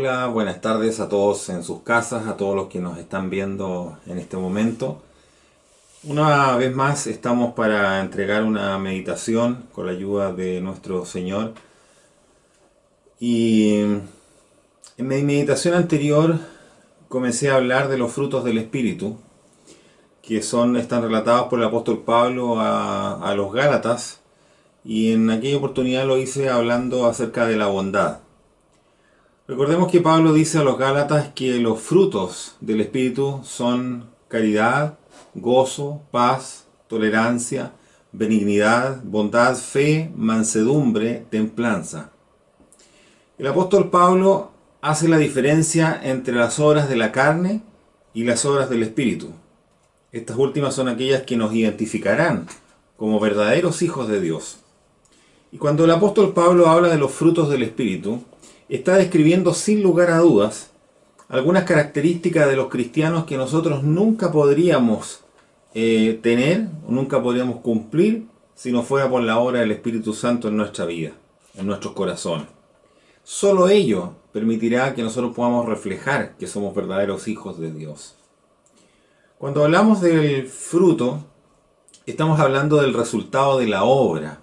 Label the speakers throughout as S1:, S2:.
S1: Hola, buenas tardes a todos en sus casas, a todos los que nos están viendo en este momento. Una vez más estamos para entregar una meditación con la ayuda de nuestro Señor. Y en mi meditación anterior comencé a hablar de los frutos del Espíritu, que están relatados por el apóstol Pablo a los Gálatas, y en aquella oportunidad lo hice hablando acerca de la bondad. Recordemos que Pablo dice a los Gálatas que los frutos del Espíritu son caridad, gozo, paz, tolerancia, benignidad, bondad, fe, mansedumbre, templanza. El apóstol Pablo hace la diferencia entre las obras de la carne y las obras del Espíritu. Estas últimas son aquellas que nos identificarán como verdaderos hijos de Dios. Y cuando el apóstol Pablo habla de los frutos del Espíritu, está describiendo sin lugar a dudas algunas características de los cristianos que nosotros nunca podríamos tener, o nunca podríamos cumplir si no fuera por la obra del Espíritu Santo en nuestra vida, en nuestros corazones. Solo ello permitirá que nosotros podamos reflejar que somos verdaderos hijos de Dios. Cuando hablamos del fruto, estamos hablando del resultado de la obra.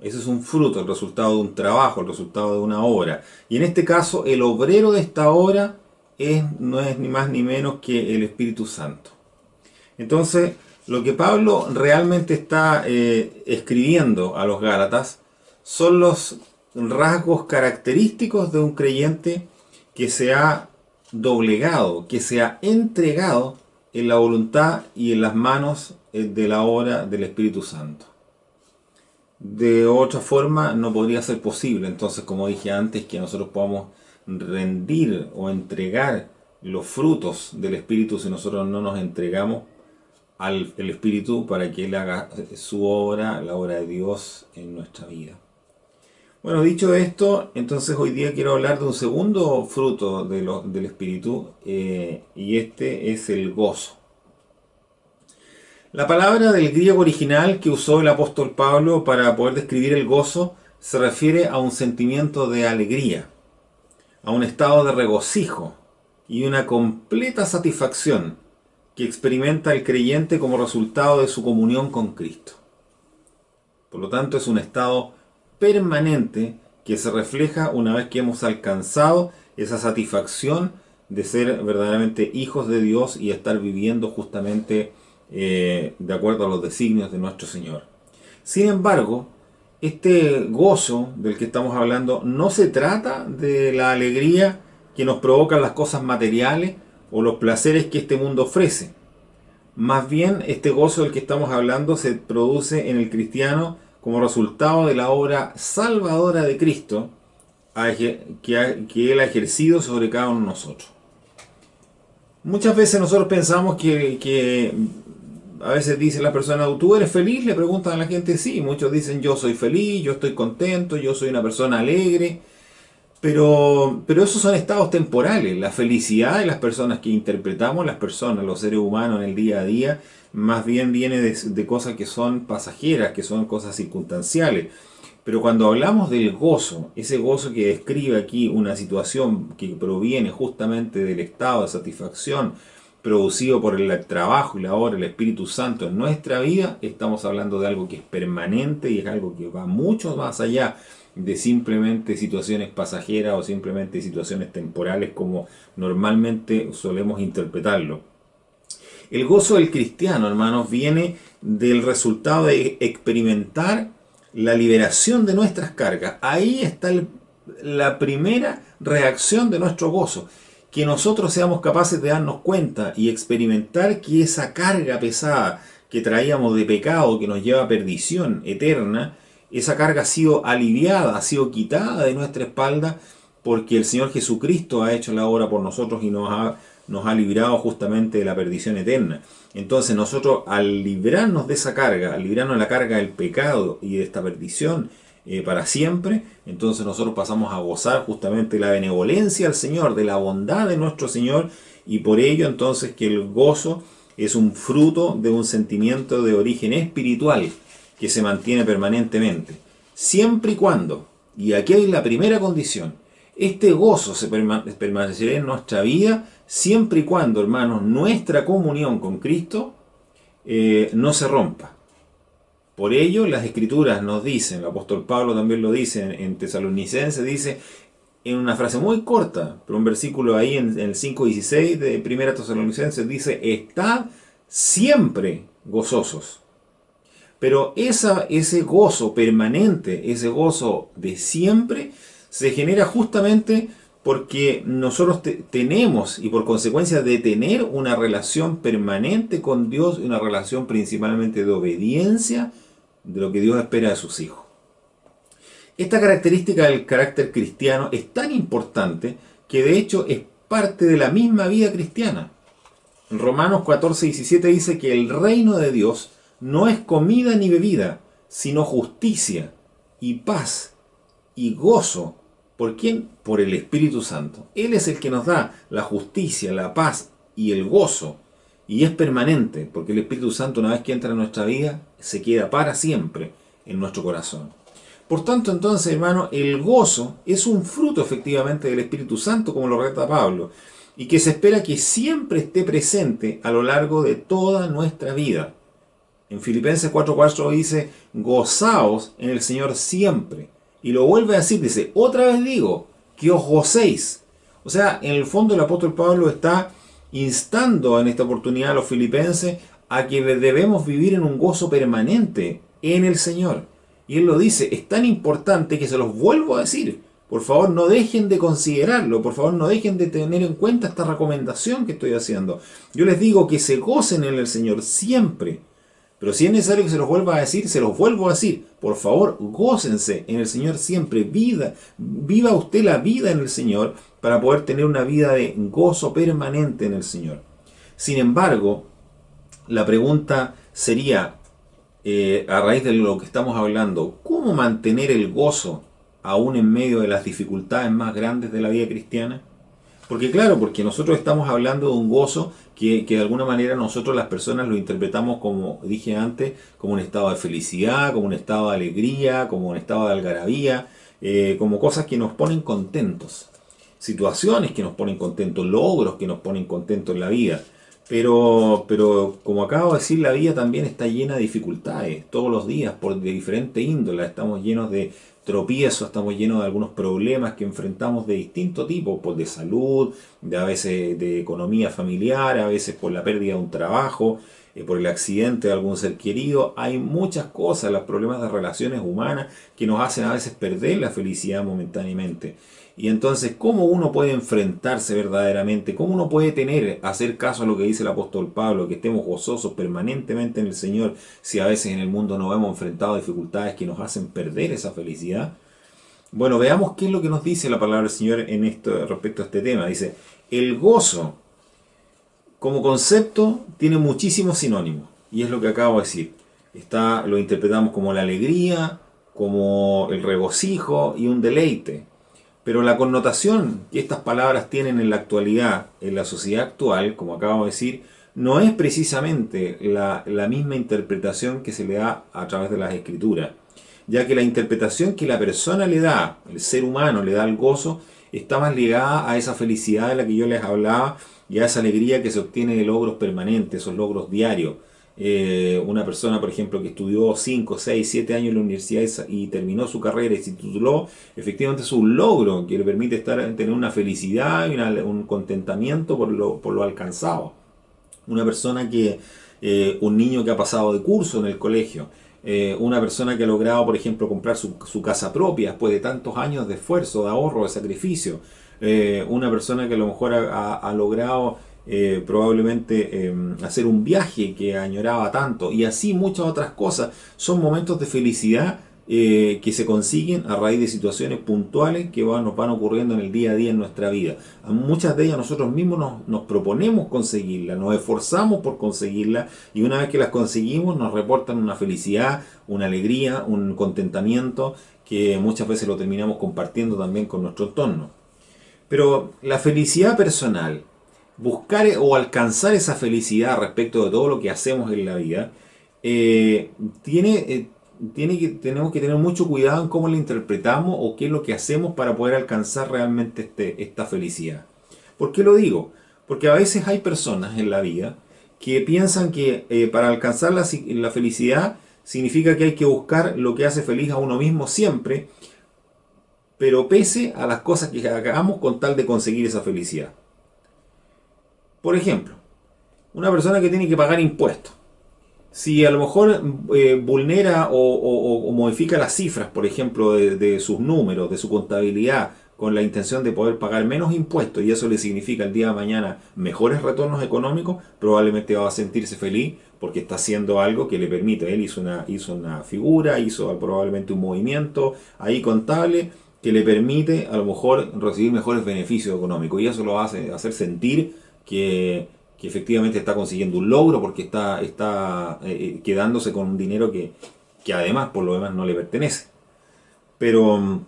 S1: Ese es un fruto, el resultado de un trabajo, el resultado de una obra. Y en este caso, el obrero de esta obra no es ni más ni menos que el Espíritu Santo. Entonces, lo que Pablo realmente está escribiendo a los Gálatas son los rasgos característicos de un creyente que se ha doblegado, que se ha entregado en la voluntad y en las manos de la obra del Espíritu Santo. De otra forma no podría ser posible. Entonces, como dije antes, que nosotros podamos rendir o entregar los frutos del Espíritu si nosotros no nos entregamos al Espíritu para que Él haga su obra, la obra de Dios en nuestra vida. Bueno, dicho esto, entonces hoy día quiero hablar de un segundo fruto del Espíritu, y este es el gozo. La palabra del griego original que usó el apóstol Pablo para poder describir el gozo se refiere a un sentimiento de alegría, a un estado de regocijo y una completa satisfacción que experimenta el creyente como resultado de su comunión con Cristo. Por lo tanto, es un estado permanente que se refleja una vez que hemos alcanzado esa satisfacción de ser verdaderamente hijos de Dios y estar viviendo justamente de acuerdo a los designios de nuestro Señor. Sin embargo, este gozo del que estamos hablando no se trata de la alegría que nos provocan las cosas materiales o los placeres que este mundo ofrece. Más bien, este gozo del que estamos hablando se produce en el cristiano como resultado de la obra salvadora de Cristo que Él ha ejercido sobre cada uno de nosotros. Muchas veces nosotros pensamos que a veces dice la persona, ¿tú eres feliz? Le preguntan a la gente, sí. Muchos dicen, yo soy feliz, yo estoy contento, yo soy una persona alegre. Pero esos son estados temporales. La felicidad de las personas que interpretamos, las personas, los seres humanos en el día a día, más bien viene de cosas que son pasajeras, que son cosas circunstanciales. Pero cuando hablamos del gozo, ese gozo que describe aquí una situación que proviene justamente del estado de satisfacción producido por el trabajo y la obra del Espíritu Santo en nuestra vida, estamos hablando de algo que es permanente y es algo que va mucho más allá de simplemente situaciones pasajeras o simplemente situaciones temporales como normalmente solemos interpretarlo. El gozo del cristiano, hermanos, viene del resultado de experimentar la liberación de nuestras cargas. Ahí está la primera reacción de nuestro gozo. Que nosotros seamos capaces de darnos cuenta y experimentar que esa carga pesada que traíamos de pecado, que nos lleva a perdición eterna, esa carga ha sido aliviada, ha sido quitada de nuestra espalda, porque el Señor Jesucristo ha hecho la obra por nosotros y nos ha librado justamente de la perdición eterna. Entonces nosotros, al librarnos de esa carga, al librarnos de la carga del pecado y de esta perdición, para siempre, entonces nosotros pasamos a gozar justamente de la benevolencia del Señor, de la bondad de nuestro Señor, y por ello entonces que el gozo es un fruto de un sentimiento de origen espiritual que se mantiene permanentemente, siempre y cuando, y aquí hay la primera condición, Este gozo permanecerá en nuestra vida siempre y cuando, hermanos, nuestra comunión con Cristo no se rompa. Por ello, las Escrituras nos dicen, el apóstol Pablo también lo dice en Tesalonicenses, dice en una frase muy corta, pero un versículo ahí en el 5:16 de 1 Tesalonicenses dice: estad siempre gozosos. Pero ese gozo permanente, ese gozo de siempre, se genera justamente porque nosotros tenemos, y por consecuencia de tener una relación permanente con Dios, una relación principalmente de obediencia, de lo que Dios espera de sus hijos. Esta característica del carácter cristiano es tan importante que de hecho es parte de la misma vida cristiana. En Romanos 14:17 dice que el reino de Dios no es comida ni bebida, sino justicia y paz y gozo. ¿Por quién? Por el Espíritu Santo. Él es el que nos da la justicia, la paz y el gozo. Y es permanente, porque el Espíritu Santo, una vez que entra en nuestra vida, se queda para siempre en nuestro corazón. Por tanto, entonces, hermano, el gozo es un fruto efectivamente del Espíritu Santo, como lo relata Pablo, y que se espera que siempre esté presente a lo largo de toda nuestra vida. En Filipenses 4:4 dice: gozaos en el Señor siempre. Y lo vuelve a decir, dice: otra vez digo, que os gocéis. O sea, en el fondo el apóstol Pablo está instando en esta oportunidad a los filipenses a que debemos vivir en un gozo permanente en el Señor. Y él lo dice, es tan importante que se los vuelvo a decir. Por favor, no dejen de considerarlo, por favor, no dejen de tener en cuenta esta recomendación que estoy haciendo. Yo les digo que se gocen en el Señor siempre. Pero si es necesario que se los vuelva a decir, se los vuelvo a decir. Por favor, gócense en el Señor siempre. Viva usted la vida en el Señor para poder tener una vida de gozo permanente en el Señor. Sin embargo, la pregunta sería, a raíz de lo que estamos hablando, ¿cómo mantener el gozo aún en medio de las dificultades más grandes de la vida cristiana? Porque claro, porque nosotros estamos hablando de un gozo que de alguna manera nosotros las personas lo interpretamos, como dije antes, como un estado de felicidad, como un estado de alegría, como un estado de algarabía, como cosas que nos ponen contentos, situaciones que nos ponen contentos, logros que nos ponen contentos en la vida. Pero como acabo de decir, la vida también está llena de dificultades, todos los días, de diferente índole, estamos llenos de tropiezos, estamos llenos de algunos problemas que enfrentamos de distinto tipo, pues de salud, a veces de economía familiar, a veces por la pérdida de un trabajo, por el accidente de algún ser querido. Hay muchas cosas, los problemas de relaciones humanas que nos hacen a veces perder la felicidad momentáneamente. Y entonces, ¿cómo uno puede enfrentarse verdaderamente? ¿Cómo uno puede hacer caso a lo que dice el apóstol Pablo, que estemos gozosos permanentemente en el Señor, si a veces en el mundo nos hemos enfrentado a dificultades que nos hacen perder esa felicidad? Bueno, veamos qué es lo que nos dice la palabra del Señor en esto, respecto a este tema. Dice, el gozo como concepto tiene muchísimos sinónimos, y es lo que acabo de decir. Lo interpretamos como la alegría, como el regocijo y un deleite. Pero la connotación que estas palabras tienen en la actualidad, en la sociedad actual, como acabo de decir, no es precisamente la misma interpretación que se le da a través de las Escrituras, ya que la interpretación que la persona le da, el ser humano le da al gozo, está más ligada a esa felicidad de la que yo les hablaba y a esa alegría que se obtiene de logros permanentes, esos logros diarios. Una persona, por ejemplo, que estudió 5, 6, 7 años en la universidad y terminó su carrera y se tituló, efectivamente es un logro que le permite tener una felicidad y un contentamiento por lo alcanzado. Una persona un niño que ha pasado de curso en el colegio, una persona que ha logrado, por ejemplo, comprar su casa propia después de tantos años de esfuerzo, de ahorro, de sacrificio. Una persona que a lo mejor ha logrado probablemente hacer un viaje que añoraba tanto, y así muchas otras cosas. Son momentos de felicidad que se consiguen a raíz de situaciones puntuales que nos van ocurriendo en el día a día en nuestra vida. A muchas de ellas nosotros mismos nos proponemos conseguirlas, nos esforzamos por conseguirlas, y una vez que las conseguimos nos reportan una felicidad, una alegría, un contentamiento que muchas veces lo terminamos compartiendo también con nuestro entorno. Pero la felicidad personal, buscar o alcanzar esa felicidad respecto de todo lo que hacemos en la vida, tiene tenemos que tener mucho cuidado en cómo la interpretamos o qué es lo que hacemos para poder alcanzar realmente esta felicidad. ¿Por qué lo digo? Porque a veces hay personas en la vida que piensan que para alcanzar la felicidad significa que hay que buscar lo que hace feliz a uno mismo siempre, pero pese a las cosas que hagamos con tal de conseguir esa felicidad. Por ejemplo, una persona que tiene que pagar impuestos. Si a lo mejor vulnera o modifica las cifras, por ejemplo, de sus números, de su contabilidad, con la intención de poder pagar menos impuestos, y eso le significa el día de mañana mejores retornos económicos, probablemente va a sentirse feliz porque está haciendo algo que le permite. Él hizo una figura, hizo probablemente un movimiento ahí contable que le permite a lo mejor recibir mejores beneficios económicos, y eso lo hace hacer sentir que efectivamente está consiguiendo un logro porque está quedándose con un dinero que además por lo demás no le pertenece. Pero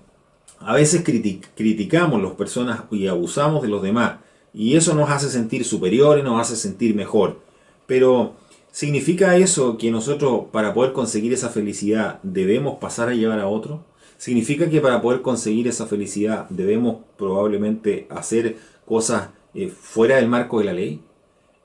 S1: a veces criticamos a las personas y abusamos de los demás, y eso nos hace sentir superiores, nos hace sentir mejor. Pero ¿significa eso que nosotros para poder conseguir esa felicidad debemos pasar a llevar a otro? ¿Significa que para poder conseguir esa felicidad debemos probablemente hacer cosas fuera del marco de la ley?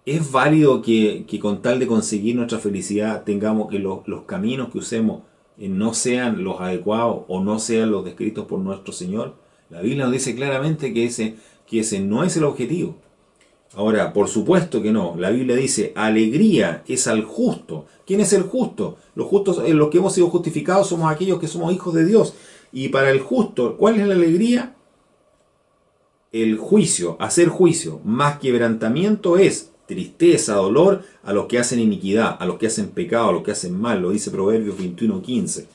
S1: ¿Es válido que con tal de conseguir nuestra felicidad tengamos que los caminos que usemos no sean los adecuados o no sean los descritos por nuestro Señor? La Biblia nos dice claramente que ese no es el objetivo. Ahora, por supuesto que no. La Biblia dice, alegría es al justo. ¿Quién es el justo? Los justos, los que hemos sido justificados, somos aquellos que somos hijos de Dios. Y para el justo, ¿cuál es la alegría? El juicio, hacer juicio. Más quebrantamiento es tristeza, dolor a los que hacen iniquidad, a los que hacen pecado, a los que hacen mal, lo dice Proverbios 21:15.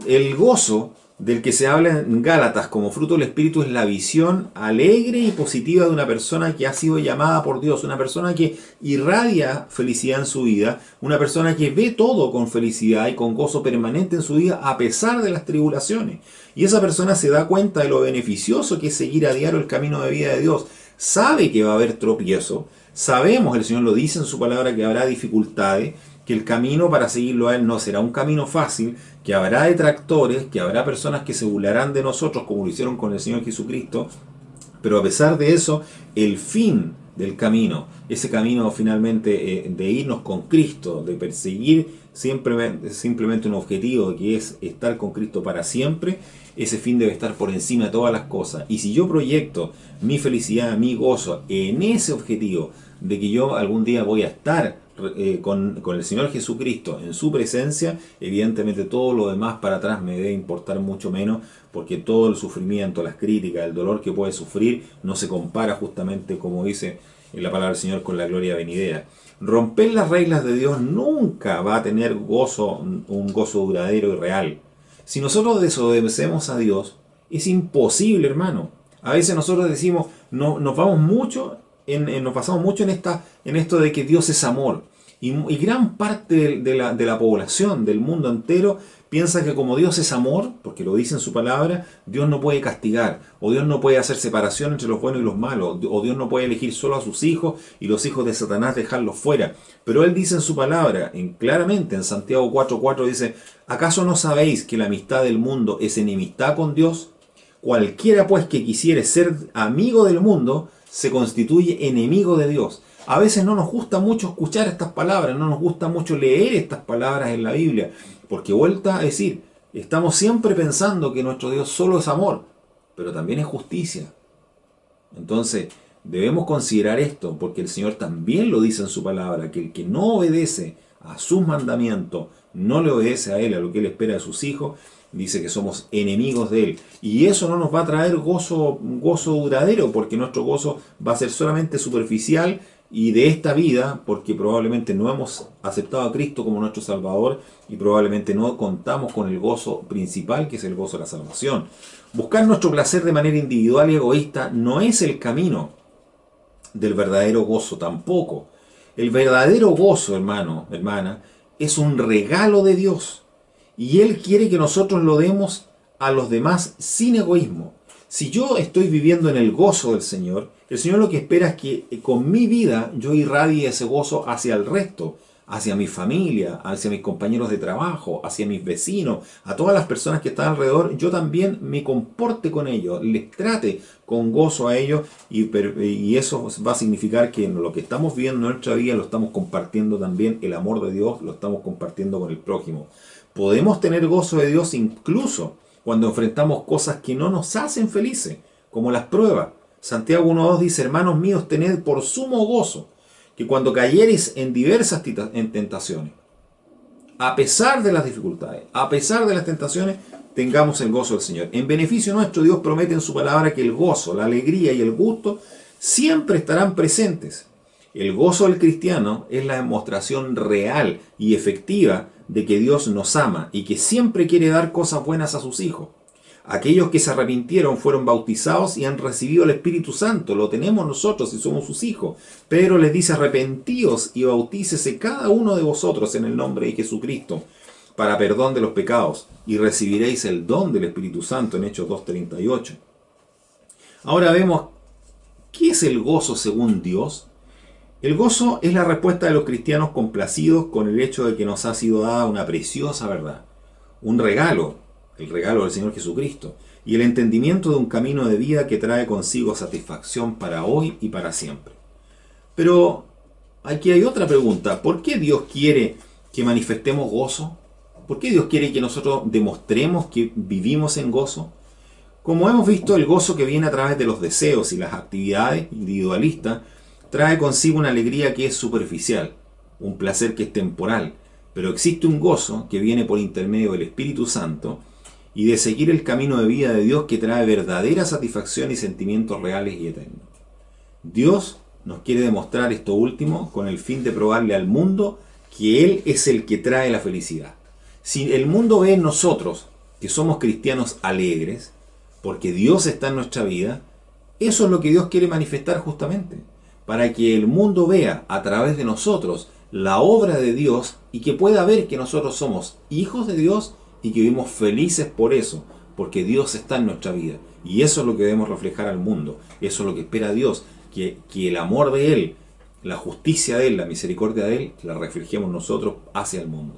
S1: El gozo del que se habla en Gálatas como fruto del Espíritu es la visión alegre y positiva de una persona que ha sido llamada por Dios, una persona que irradia felicidad en su vida, una persona que ve todo con felicidad y con gozo permanente en su vida a pesar de las tribulaciones. Y esa persona se da cuenta de lo beneficioso que es seguir a diario el camino de vida de Dios. Sabe que va a haber tropiezo. Sabemos, el Señor lo dice en su palabra, que habrá dificultades, que el camino para seguirlo a Él no será un camino fácil, que habrá detractores, que habrá personas que se burlarán de nosotros como lo hicieron con el Señor Jesucristo, pero a pesar de eso, el fin del camino, ese camino finalmente de irnos con Cristo, de perseguir simplemente un objetivo que es estar con Cristo para siempre, ese fin debe estar por encima de todas las cosas. Y si yo proyecto mi felicidad, mi gozo en ese objetivo de que yo algún día voy a estar con el Señor Jesucristo en su presencia, evidentemente todo lo demás para atrás me debe importar mucho menos, porque todo el sufrimiento, las críticas, el dolor que puede sufrir no se compara justamente, como dice en la palabra del Señor, con la gloria venidera. Romper las reglas de Dios nunca va a tener un gozo duradero y real. Si nosotros desobedecemos a Dios, es imposible, hermano. A veces nosotros decimos, nos pasamos mucho en esto de que Dios es amor. Y gran parte de la población, del mundo entero, piensa que como Dios es amor, porque lo dice en su palabra, Dios no puede castigar, o Dios no puede hacer separación entre los buenos y los malos, o Dios no puede elegir solo a sus hijos y los hijos de Satanás dejarlos fuera. Pero Él dice en su palabra, claramente en Santiago 4:4 dice, ¿acaso no sabéis que la amistad del mundo es enemistad con Dios? Cualquiera pues que quisiere ser amigo del mundo, se constituye enemigo de Dios. A veces no nos gusta mucho escuchar estas palabras, no nos gusta mucho leer estas palabras en la Biblia, porque vuelta a decir, estamos siempre pensando que nuestro Dios solo es amor, pero también es justicia. Entonces, debemos considerar esto, porque el Señor también lo dice en su palabra, que el que no obedece a sus mandamientos, no le obedece a Él, a lo que Él espera de sus hijos, dice que somos enemigos de Él. Y eso no nos va a traer gozo duradero, porque nuestro gozo va a ser solamente superficial y de esta vida, porque probablemente no hemos aceptado a Cristo como nuestro Salvador y probablemente no contamos con el gozo principal, que es el gozo de la salvación. Buscar nuestro placer de manera individual y egoísta no es el camino del verdadero gozo tampoco. El verdadero gozo, hermano, hermana, es un regalo de Dios. Y Él quiere que nosotros lo demos a los demás sin egoísmo. Si yo estoy viviendo en el gozo del Señor, el Señor lo que espera es que con mi vida yo irradie ese gozo hacia el resto, hacia mi familia, hacia mis compañeros de trabajo, hacia mis vecinos, a todas las personas que están alrededor, yo también me comporte con ellos, les trate con gozo a ellos y eso va a significar que lo que estamos viviendo en nuestra vida lo estamos compartiendo también, el amor de Dios lo estamos compartiendo con el prójimo. Podemos tener gozo de Dios incluso cuando enfrentamos cosas que no nos hacen felices, como las pruebas. Santiago 1:2 dice, hermanos míos, tened por sumo gozo, que cuando cayereis en diversas tentaciones, a pesar de las dificultades, a pesar de las tentaciones, tengamos el gozo del Señor. En beneficio nuestro, Dios promete en su palabra que el gozo, la alegría y el gusto siempre estarán presentes. El gozo del cristiano es la demostración real y efectiva de que Dios nos ama y que siempre quiere dar cosas buenas a sus hijos. Aquellos que se arrepintieron fueron bautizados y han recibido el Espíritu Santo. Lo tenemos nosotros y somos sus hijos. Pedro les dice, arrepentíos y bautícese cada uno de vosotros en el nombre de Jesucristo para perdón de los pecados y recibiréis el don del Espíritu Santo en Hechos 2:38. Ahora vemos, ¿qué es el gozo según Dios? El gozo es la respuesta de los cristianos complacidos con el hecho de que nos ha sido dada una preciosa verdad, un regalo, el regalo del Señor Jesucristo, y el entendimiento de un camino de vida que trae consigo satisfacción para hoy y para siempre. Pero aquí hay otra pregunta, ¿por qué Dios quiere que manifestemos gozo? ¿Por qué Dios quiere que nosotros demostremos que vivimos en gozo? Como hemos visto, el gozo que viene a través de los deseos y las actividades individualistas trae consigo una alegría que es superficial, un placer que es temporal, pero existe un gozo que viene por intermedio del Espíritu Santo y de seguir el camino de vida de Dios que trae verdadera satisfacción y sentimientos reales y eternos. Dios nos quiere demostrar esto último con el fin de probarle al mundo que Él es el que trae la felicidad. Si el mundo ve en nosotros que somos cristianos alegres, porque Dios está en nuestra vida, eso es lo que Dios quiere manifestar justamente, para que el mundo vea a través de nosotros la obra de Dios y que pueda ver que nosotros somos hijos de Dios y que vivimos felices por eso, porque Dios está en nuestra vida. Y eso es lo que debemos reflejar al mundo, eso es lo que espera Dios, que el amor de Él, la justicia de Él, la misericordia de Él, la reflejemos nosotros hacia el mundo.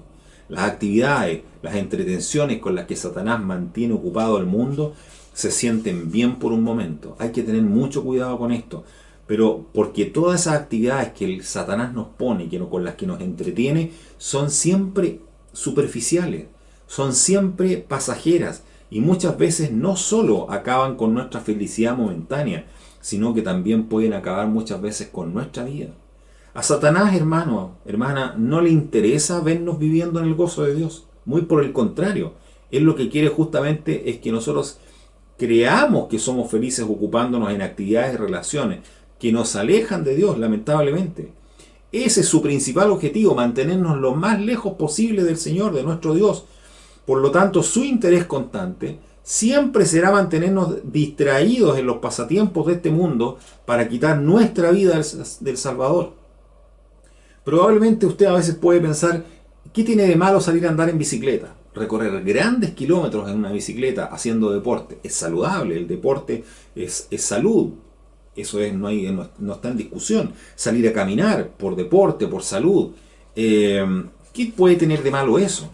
S1: Las actividades, las entretenciones con las que Satanás mantiene ocupado al mundo se sienten bien por un momento. Hay que tener mucho cuidado con esto. Pero porque todas esas actividades que el Satanás nos pone, con las que nos entretiene, son siempre superficiales, son siempre pasajeras y muchas veces no solo acaban con nuestra felicidad momentánea, sino que también pueden acabar muchas veces con nuestra vida. A Satanás, hermano, hermana, no le interesa vernos viviendo en el gozo de Dios. Muy por el contrario, él lo que quiere justamente es que nosotros creamos que somos felices ocupándonos en actividades y relaciones que nos alejan de Dios, lamentablemente. Ese es su principal objetivo, mantenernos lo más lejos posible del Señor, de nuestro Dios. Por lo tanto, su interés constante siempre será mantenernos distraídos en los pasatiempos de este mundo para quitar nuestra vida del Salvador. Probablemente usted a veces puede pensar, ¿qué tiene de malo salir a andar en bicicleta? Recorrer grandes kilómetros en una bicicleta haciendo deporte. Es saludable, el deporte es salud. Eso no está en discusión. Salir a caminar por deporte, por salud. ¿Qué puede tener de malo eso?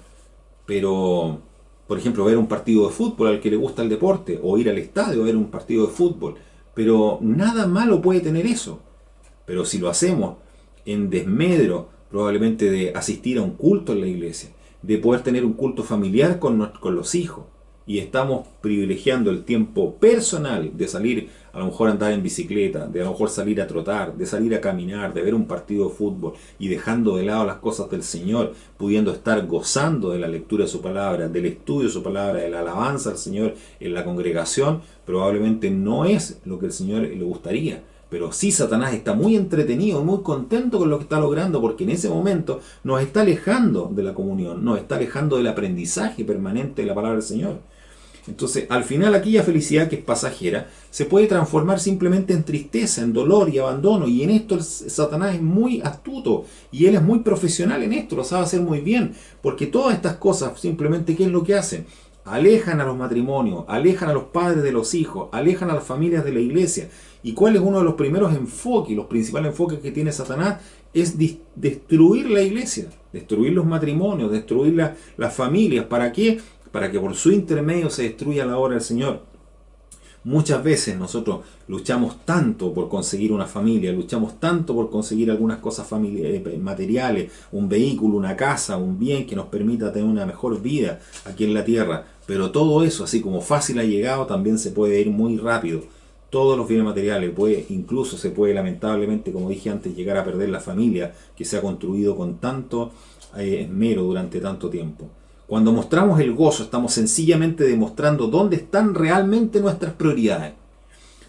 S1: Pero, por ejemplo, ver un partido de fútbol al que le gusta el deporte, o ir al estadio a ver un partido de fútbol. Pero nada malo puede tener eso. Pero si lo hacemos en desmedro, probablemente de asistir a un culto en la iglesia, de poder tener un culto familiar con los hijos, y estamos privilegiando el tiempo personal de salir a lo mejor a andar en bicicleta, de a lo mejor salir a trotar, de salir a caminar, de ver un partido de fútbol y dejando de lado las cosas del Señor, pudiendo estar gozando de la lectura de su palabra, del estudio de su palabra, de la alabanza al Señor en la congregación, probablemente no es lo que el Señor le gustaría. Pero sí, Satanás está muy entretenido, muy contento con lo que está logrando, porque en ese momento nos está alejando de la comunión, nos está alejando del aprendizaje permanente de la palabra del Señor. Entonces, al final, aquella felicidad que es pasajera se puede transformar simplemente en tristeza, en dolor y abandono. Y en esto Satanás es muy astuto y él es muy profesional en esto, lo sabe hacer muy bien. Porque todas estas cosas, simplemente, ¿qué es lo que hacen? Alejan a los matrimonios, alejan a los padres de los hijos, alejan a las familias de la iglesia. ¿Y cuál es uno de los primeros enfoques, los principales enfoques que tiene Satanás? es destruir la iglesia, destruir los matrimonios, destruir las familias. ¿Para qué? Para que por su intermedio se destruya la obra del Señor. Muchas veces nosotros luchamos tanto por conseguir una familia, luchamos tanto por conseguir algunas cosas materiales, un vehículo, una casa, un bien que nos permita tener una mejor vida aquí en la tierra. Pero todo eso, así como fácil ha llegado, también se puede ir muy rápido. Todos los bienes materiales, incluso se puede lamentablemente, como dije antes, llegar a perder la familia que se ha construido con tanto esmero durante tanto tiempo. Cuando mostramos el gozo, estamos sencillamente demostrando dónde están realmente nuestras prioridades.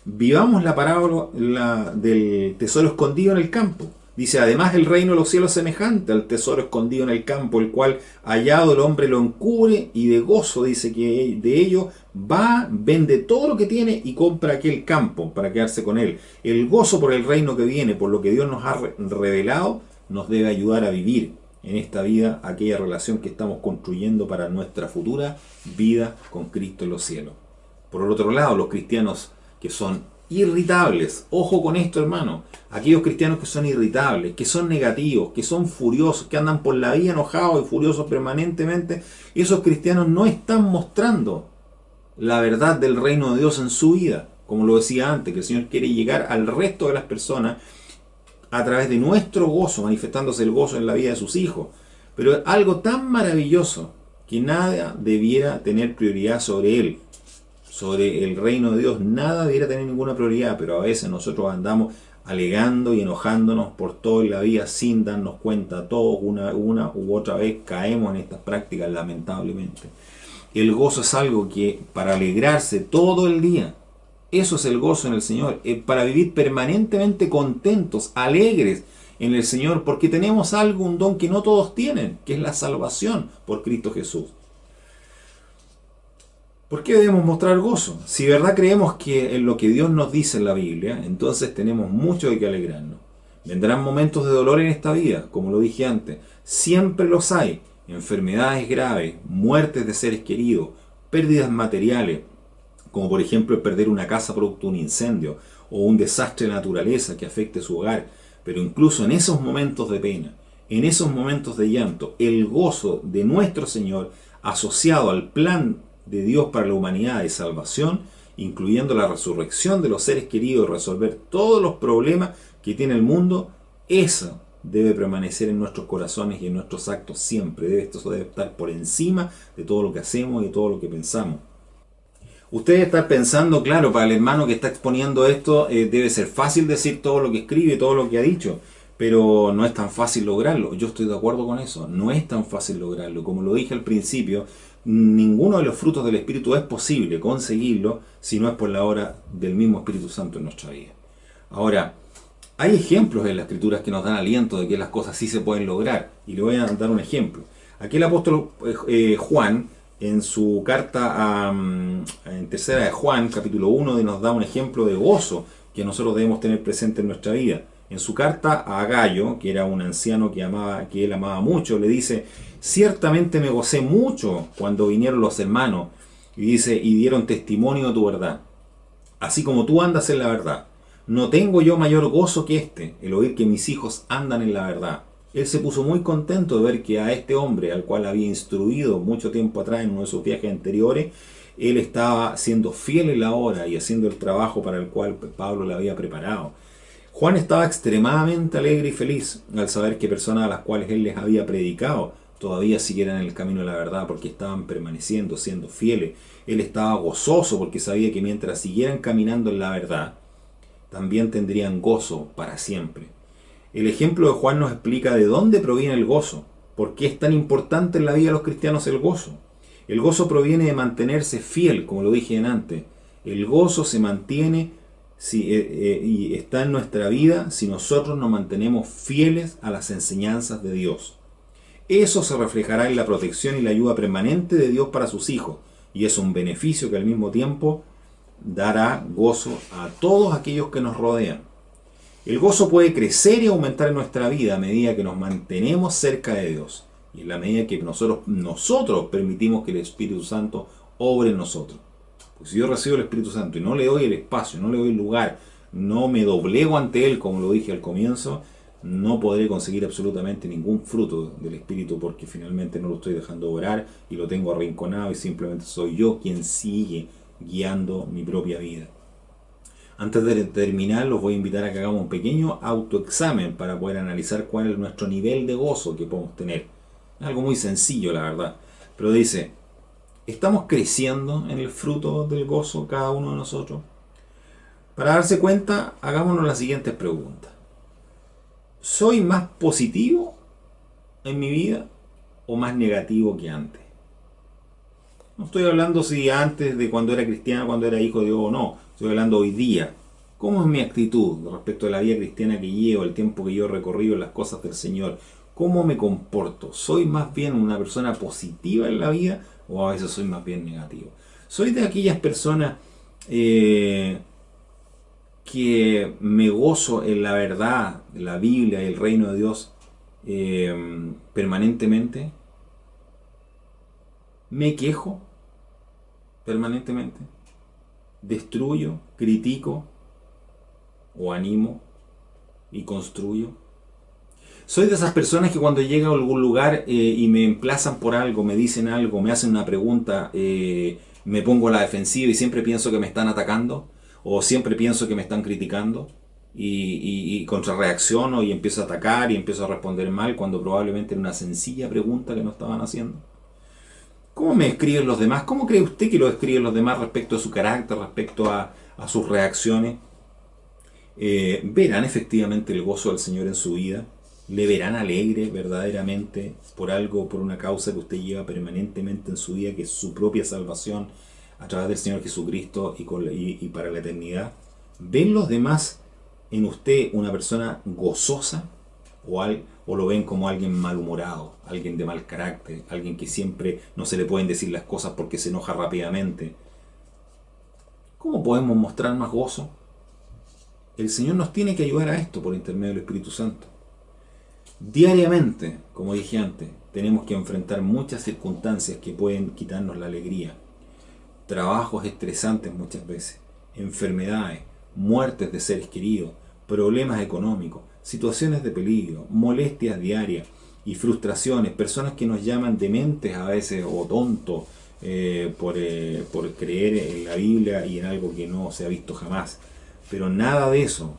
S1: Vivamos la parábola del tesoro escondido en el campo. Dice, además el reino de los cielos es semejante al tesoro escondido en el campo, el cual hallado el hombre lo encubre y de gozo, dice que de ello va, vende todo lo que tiene y compra aquel campo para quedarse con él. El gozo por el reino que viene, por lo que Dios nos ha revelado, nos debe ayudar a vivir en esta vida aquella relación que estamos construyendo para nuestra futura vida con Cristo en los cielos. Por el otro lado, los cristianos que son irritables, ojo con esto, hermano, aquellos cristianos que son irritables, que son negativos, que son furiosos, que andan por la vida enojados y furiosos permanentemente, esos cristianos no están mostrando la verdad del reino de Dios en su vida. Como lo decía antes, que el Señor quiere llegar al resto de las personas a través de nuestro gozo, manifestándose el gozo en la vida de sus hijos. Pero algo tan maravilloso que nada debiera tener prioridad sobre él, sobre el reino de Dios, nada debiera tener ninguna prioridad, pero a veces nosotros andamos alegando y enojándonos por todo en la vida sin darnos cuenta. Todos una u otra vez caemos en estas prácticas, lamentablemente. El gozo es algo que para alegrarse todo el día, eso es el gozo en el Señor, para vivir permanentemente contentos, alegres en el Señor, porque tenemos algo, un don que no todos tienen, que es la salvación por Cristo Jesús. ¿Por qué debemos mostrar gozo? Si de verdad creemos que en lo que Dios nos dice en la Biblia, entonces tenemos mucho de qué alegrarnos. Vendrán momentos de dolor en esta vida, como lo dije antes, siempre los hay, enfermedades graves, muertes de seres queridos, pérdidas materiales, como por ejemplo el perder una casa producto de un incendio o un desastre de naturaleza que afecte su hogar. Pero incluso en esos momentos de pena, en esos momentos de llanto, el gozo de nuestro Señor asociado al plan de Dios para la humanidad de salvación, incluyendo la resurrección de los seres queridos, resolver todos los problemas que tiene el mundo, eso debe permanecer en nuestros corazones y en nuestros actos siempre. Esto debe estar por encima de todo lo que hacemos y de todo lo que pensamos. Usted está pensando, claro, para el hermano que está exponiendo esto, debe ser fácil decir todo lo que escribe, todo lo que ha dicho, pero no es tan fácil lograrlo. Yo estoy de acuerdo con eso, no es tan fácil lograrlo. Como lo dije al principio, ninguno de los frutos del Espíritu es posible conseguirlo si no es por la obra del mismo Espíritu Santo en nuestra vida. Ahora, hay ejemplos en las Escrituras que nos dan aliento de que las cosas sí se pueden lograr, y le voy a dar un ejemplo. Aquí el apóstol Juan, en su carta en tercera de Juan, capítulo 1, nos da un ejemplo de gozo que nosotros debemos tener presente en nuestra vida. En su carta a Gayo, que era un anciano que él amaba mucho, le dice: ciertamente me gocé mucho cuando vinieron los hermanos, y dice, y dieron testimonio de tu verdad, así como tú andas en la verdad. No tengo yo mayor gozo que este, el oír que mis hijos andan en la verdad. Él se puso muy contento de ver que a este hombre, al cual había instruido mucho tiempo atrás en uno de sus viajes anteriores, él estaba siendo fiel en la obra y haciendo el trabajo para el cual Pablo le había preparado. Juan estaba extremadamente alegre y feliz al saber que personas a las cuales él les había predicado todavía siguieran en el camino de la verdad, porque estaban permaneciendo, siendo fieles. Él estaba gozoso porque sabía que mientras siguieran caminando en la verdad, también tendrían gozo para siempre. El ejemplo de Juan nos explica de dónde proviene el gozo, por qué es tan importante en la vida de los cristianos el gozo. El gozo proviene de mantenerse fiel, como lo dije antes. El gozo se mantiene y está en nuestra vida si nosotros nos mantenemos fieles a las enseñanzas de Dios. Eso se reflejará en la protección y la ayuda permanente de Dios para sus hijos, y es un beneficio que al mismo tiempo dará gozo a todos aquellos que nos rodean. El gozo puede crecer y aumentar en nuestra vida a medida que nos mantenemos cerca de Dios y en la medida que nosotros permitimos que el Espíritu Santo obre en nosotros. Pues si yo recibo el Espíritu Santo y no le doy el espacio, no le doy el lugar, no me doblego ante Él, como lo dije al comienzo, no podré conseguir absolutamente ningún fruto del Espíritu porque finalmente no lo estoy dejando obrar y lo tengo arrinconado y simplemente soy yo quien sigue guiando mi propia vida. Antes de terminar, los voy a invitar a que hagamos un pequeño autoexamen para poder analizar cuál es nuestro nivel de gozo que podemos tener. Es algo muy sencillo, la verdad. Pero dice, ¿estamos creciendo en el fruto del gozo cada uno de nosotros? Para darse cuenta, hagámonos las siguientes preguntas. ¿Soy más positivo en mi vida o más negativo que antes? No estoy hablando si antes de cuando era cristiano, cuando era hijo de Dios o no. Estoy hablando hoy día. ¿Cómo es mi actitud respecto a la vida cristiana que llevo, el tiempo que yo he recorrido en las cosas del Señor? ¿Cómo me comporto? ¿Soy más bien una persona positiva en la vida o a veces soy más bien negativo? ¿Soy de aquellas personas que me gozo en la verdad, la Biblia y el reino de Dios permanentemente? ¿Me quejo permanentemente? ¿Destruyo, critico o animo y construyo? Soy de esas personas que cuando llego a algún lugar y me emplazan por algo, me dicen algo, me hacen una pregunta, me pongo a la defensiva y siempre pienso que me están atacando o siempre pienso que me están criticando y contrarreacciono y empiezo a atacar y empiezo a responder mal cuando probablemente era una sencilla pregunta que no estaban haciendo. ¿Cómo me escriben los demás? ¿Cómo cree usted que lo escriben los demás respecto a su carácter, respecto a sus reacciones? ¿Verán efectivamente el gozo del Señor en su vida? ¿Le verán alegre verdaderamente por algo, por una causa que usted lleva permanentemente en su vida, que es su propia salvación a través del Señor Jesucristo y para la eternidad? ¿Ven los demás en usted una persona gozosa o lo ven como alguien malhumorado, alguien de mal carácter, alguien que siempre no se le pueden decir las cosas porque se enoja rápidamente? ¿Cómo podemos mostrar más gozo? El Señor nos tiene que ayudar a esto por intermedio del Espíritu Santo. Diariamente, como dije antes, tenemos que enfrentar muchas circunstancias que pueden quitarnos la alegría. Trabajos estresantes muchas veces, enfermedades, muertes de seres queridos, problemas económicos, situaciones de peligro, molestias diarias y frustraciones, personas que nos llaman dementes a veces o tontos por creer en la Biblia y en algo que no se ha visto jamás. Pero nada de eso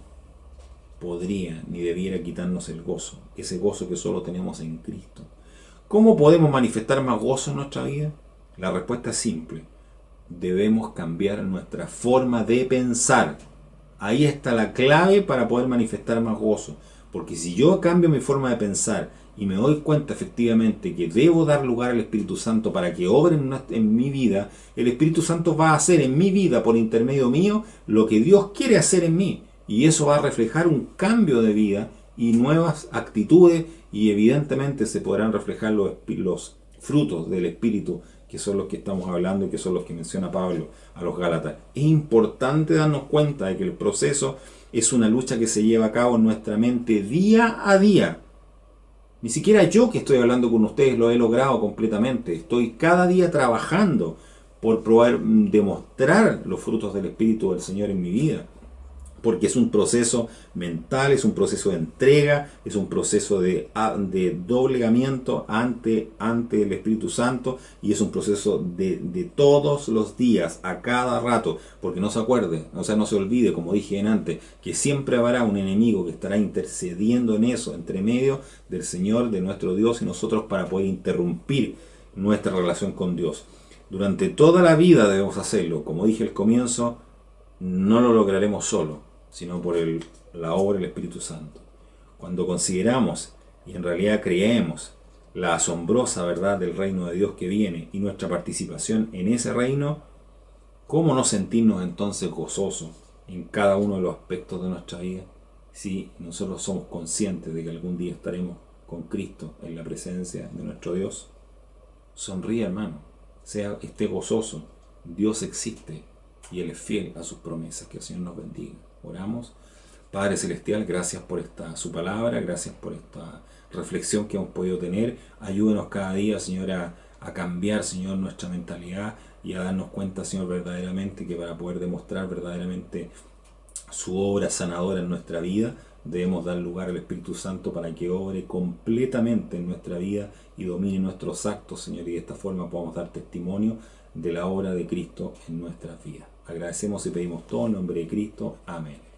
S1: podría ni debiera quitarnos el gozo, ese gozo que solo tenemos en Cristo. ¿Cómo podemos manifestar más gozo en nuestra vida? La respuesta es simple. Debemos cambiar nuestra forma de pensar. Ahí está la clave para poder manifestar más gozo. Porque si yo cambio mi forma de pensar y me doy cuenta efectivamente que debo dar lugar al Espíritu Santo para que obre en mi vida, el Espíritu Santo va a hacer en mi vida, por intermedio mío, lo que Dios quiere hacer en mí. Y eso va a reflejar un cambio de vida y nuevas actitudes, y evidentemente se podrán reflejar los frutos del Espíritu, que son los que estamos hablando y que son los que menciona Pablo a los Gálatas. Es importante darnos cuenta de que el proceso es una lucha que se lleva a cabo en nuestra mente día a día. Ni siquiera yo que estoy hablando con ustedes lo he logrado completamente. Estoy cada día trabajando por probar, demostrar los frutos del Espíritu del Señor en mi vida. Porque es un proceso mental, es un proceso de entrega, es un proceso de doblegamiento ante el Espíritu Santo, y es un proceso de todos los días, a cada rato, porque no se acuerde, o sea, no se olvide, como dije antes, que siempre habrá un enemigo que estará intercediendo en eso, entre medio del Señor, de nuestro Dios y nosotros, para poder interrumpir nuestra relación con Dios. Durante toda la vida debemos hacerlo. Como dije al comienzo, no lo lograremos solo, sino por la obra del Espíritu Santo. Cuando consideramos y en realidad creemos la asombrosa verdad del reino de Dios que viene y nuestra participación en ese reino, ¿cómo no sentirnos entonces gozosos en cada uno de los aspectos de nuestra vida si nosotros somos conscientes de que algún día estaremos con Cristo en la presencia de nuestro Dios? Sonríe, hermano, esté gozoso. Dios existe y Él es fiel a sus promesas. Que el Señor nos bendiga. Oramos. Padre Celestial, gracias por su palabra, gracias por esta reflexión que hemos podido tener. Ayúdenos cada día, Señor, a cambiar, Señor, nuestra mentalidad y a darnos cuenta, Señor, verdaderamente que para poder demostrar verdaderamente su obra sanadora en nuestra vida, debemos dar lugar al Espíritu Santo para que obre completamente en nuestra vida y domine nuestros actos, Señor, y de esta forma podamos dar testimonio de la obra de Cristo en nuestras vidas. Agradecemos y pedimos todo en nombre de Cristo. Amén.